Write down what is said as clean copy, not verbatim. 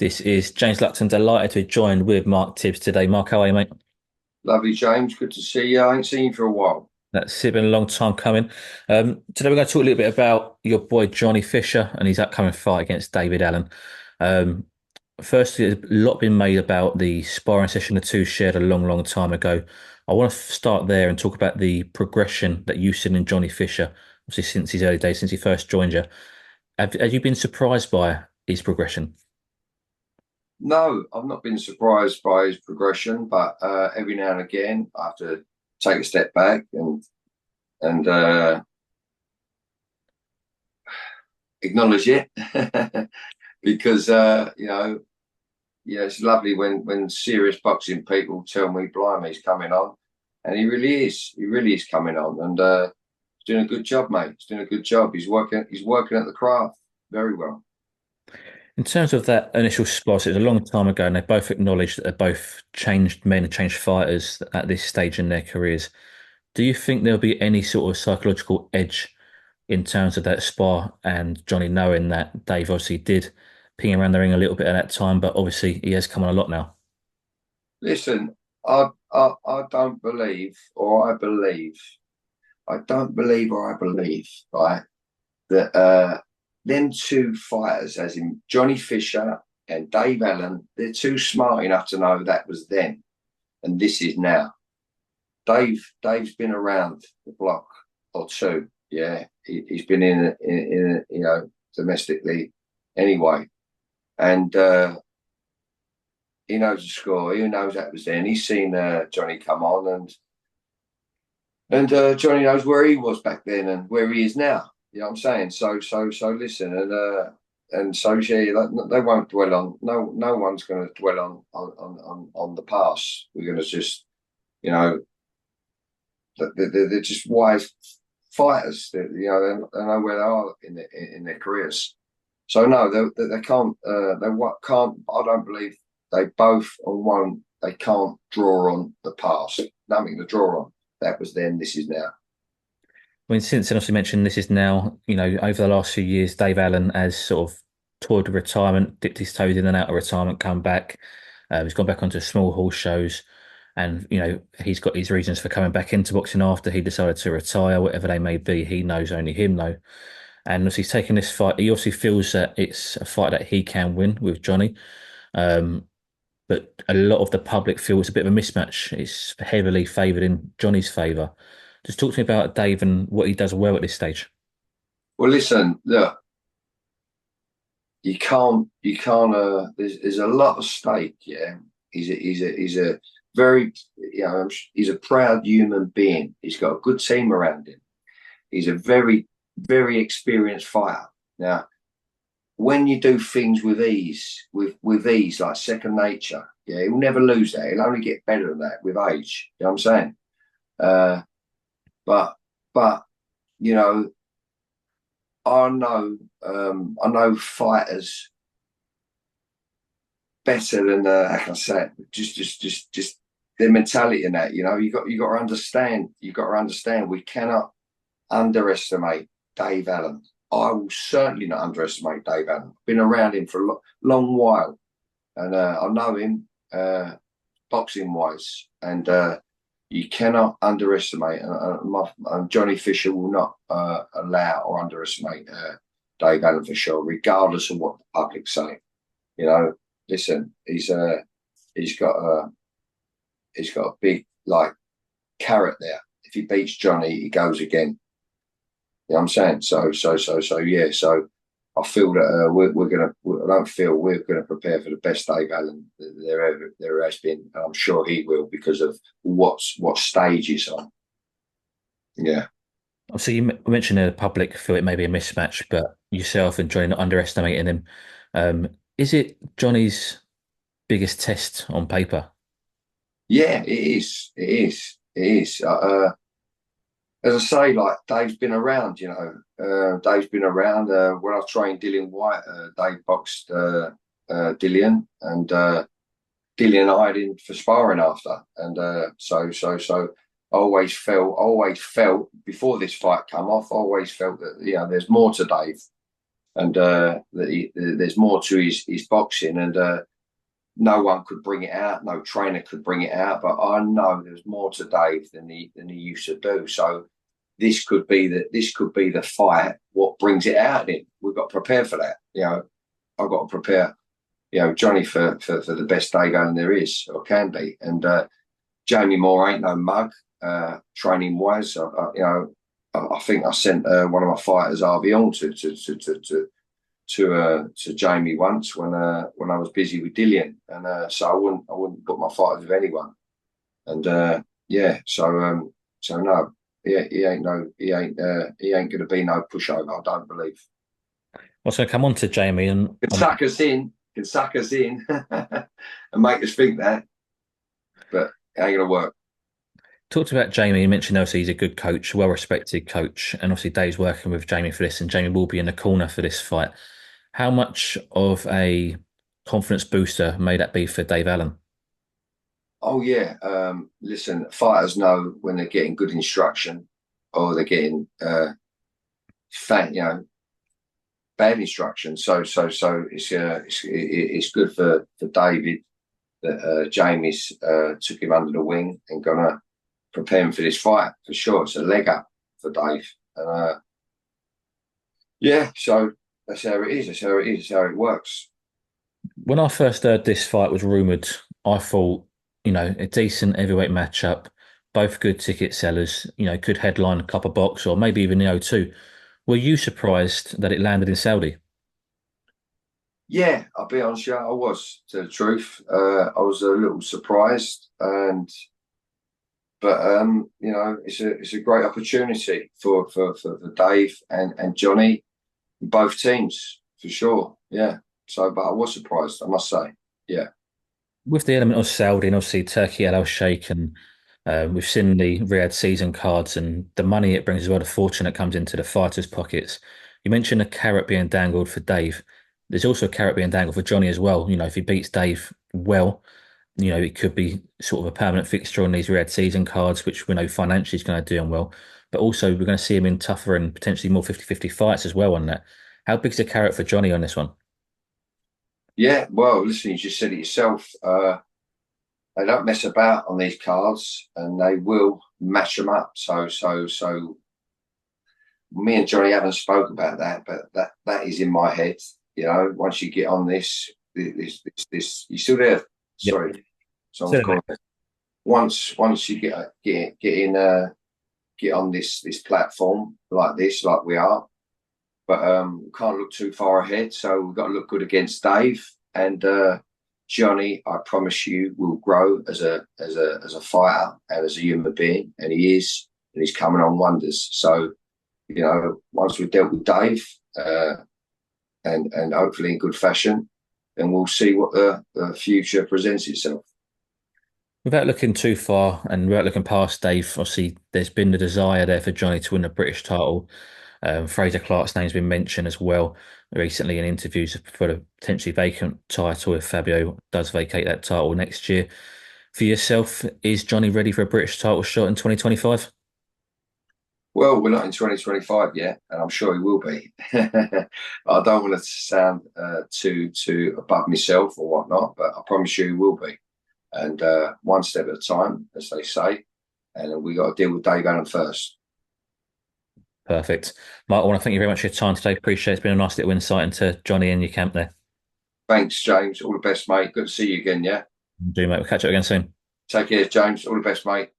This is James Luxon, delighted to be joined with Mark Tibbs today. Mark, how are you, mate? Lovely, James. Good to see you. I ain't seen you for a while. That's been a long time coming. Today we're going to talk a little bit about your boy Johnny Fisher and his upcoming fight against David Allen. Um, Firstly, a lot been made about the sparring session the two shared a long, long time ago. I want to start there and talk about the progression that you've seen in Johnny Fisher, obviously since his early days, since he first joined you. Have you been surprised by his progression? No, I've not been surprised by his progression, but every now and again I have to take a step back and acknowledge it because it's lovely when serious boxing people tell me, "Blimey, he's coming on," and he really is. He really is coming on, and he's doing a good job, mate. He's doing a good job. He's working. He's working at the craft very well. In terms of that initial spot, it was a long time ago, and they both acknowledged that they're both changed men and changed fighters at this stage in their careers. Do you think there'll be any sort of psychological edge in terms of that spar and Johnny knowing that Dave obviously did ping around the ring a little bit at that time, but obviously he has come on a lot now? Listen, I don't believe, or I believe, I don't believe, or I believe, right, that them two fighters, as in Johnny Fisher and Dave Allen, they're too smart enough to know that was then and this is now. Dave's been around the block or two. Yeah, he's been in domestically anyway, and he knows the score. He knows that was then. He's seen Johnny come on, and Johnny knows where he was back then and where he is now. You know what I'm saying? So listen, and so yeah, they won't dwell on. No one's going to dwell on the past. We're going to just, you know, they're just wise fighters. They know where they are in their careers. So no, they can't. Can't. I don't believe they both on one. They can't draw on the past. Nothing to draw on. That was then. This is now. I mean, since then, obviously mentioned this is now, over the last few years, Dave Allen has sort of toured with retirement, dipped his toes in and out of retirement, come back. He's gone back onto small horse shows. And, he's got his reasons for coming back into boxing after he decided to retire, whatever they may be. He knows, only him know. And as he's taking this fight, he obviously feels that it's a fight that he can win with Johnny. Um, but a lot of the public feel it's a bit of a mismatch. It's heavily favoured in Johnny's favour. Just talk to me about Dave and what he does well at this stage. Well, listen, look, you can't. There's a lot of stake. Yeah, he's a very, he's a proud human being. He's got a good team around him. He's a very experienced fighter. Now, when you do things with ease, with ease, like second nature, yeah, he'll never lose that. He'll only get better than that with age. You know what I'm saying? Uh, but but you know, I know fighters better than how can I say it? Just their mentality in that. You got to understand. You got to understand. We cannot underestimate Dave Allen. I will certainly not underestimate Dave Allen. Been around him for a long while, and I know him boxing wise, and you cannot underestimate. And Johnny Fisher will not allow or underestimate Dave Allen for sure, regardless of what the public say. You know, listen, he's got a big like carrot there. If he beats Johnny, he goes again. You know what I'm saying? So yeah. So I feel that we're gonna. I don't feel we're gonna prepare for the best Dave Allen there has been, and I'm sure he will because of what stage he's on. Yeah. Obviously, you mentioned the public feel it may be a mismatch, but yourself and Johnny not underestimating him. Is it Johnny's biggest test on paper? Yeah, it is. It is. It is. As I say, like Dave's been around. Dave's been around. When I trained Dillian White, Dave boxed Dillian, and Dillian eyed him for sparring after, and so. I always felt before this fight come off. I always felt that there's more to Dave. and there's more to his boxing, and no one could bring it out, no trainer could bring it out. But I know there's more to Dave than he used to do. So this could be the fight. What brings it out in him? We've got to prepare for that. I've got to prepare. Johnny for the best Dave Allen there is or can be, and Jamie Moore ain't no mug. Training wise, I think I sent one of my fighters, RV, on to Jamie once when I was busy with Dillian, and so I wouldn't put my fighters with anyone, and yeah, so no, yeah, he ain't gonna be no pushover. I don't believe. I was going to come on to Jamie, and Can suck us in, and make us think that, but it ain't gonna work. talked about Jamie. You mentioned obviously he's a good coach, well-respected coach, and obviously Dave's working with Jamie for this, and Jamie will be in the corner for this fight. How much of a confidence booster may that be for Dave Allen? Oh yeah. Listen, fighters know when they're getting good instruction or they're getting fat, bad instruction. So it's good for David that Jamie's took him under the wing and gonna prepare him for this fight for sure. It's a leg up for Dave, and yeah. So that's how it is. That's how it is. That's how it works. When I first heard this fight was rumoured, I thought, a decent heavyweight matchup, both good ticket sellers, could headline a couple box or maybe even the O2. Were you surprised that it landed in Saudi? Yeah, I'll be honest, yeah, I was, to the truth. I was a little surprised, but it's a great opportunity for Dave and Johnny, both teams for sure. Yeah. So, but I was surprised, I must say. Yeah. With the element of Saudi and obviously Turkey Al Sheikh, and we've seen the Riyadh season cards and the money it brings as well, the fortune that comes into the fighters' pockets. You mentioned a carrot being dangled for Dave. There's also a carrot being dangled for Johnny as well. If he beats Dave well, it could be sort of a permanent fixture on these Riyadh season cards, which we know financially is going to do him well. But also, we're going to see him in tougher and potentially more 50-50 fights as well on that. How big's the carrot for Johnny on this one? Yeah. Well, listen, you just said it yourself. They don't mess about on these cards, and they will match them up. So me and Johnny haven't spoke about that, but that is in my head. Once you get on this, you still there? Yep. Sorry, someone's So, calling. Once you get on this platform like this, like we are, but can't look too far ahead. So we've got to look good against Dave and Johnny. I promise you, will grow as a fighter and as a human being, and he is, and he's coming on wonders. So once we've dealt with Dave, and hopefully in good fashion, then we'll see what the future presents itself. without looking too far and without looking past Dave, obviously there's been the desire there for Johnny to win a British title. Fraser Clark's name's been mentioned as well recently in interviews for the potentially vacant title if Fabio does vacate that title next year. For yourself, is Johnny ready for a British title shot in 2025? Well, we're not in 2025 yet, and I'm sure he will be. I don't want to sound too above myself or whatnot, but I promise you he will be. And one step at a time, as they say. And we got to deal with Dave Allen first. Perfect. Mark, I want to thank you very much for your time today. Appreciate it. It's been a nice little insight into Johnny and your camp there. Thanks, James. All the best, mate. Good to see you again. Yeah. Do, mate. We'll catch up again soon. Take care, James. All the best, mate.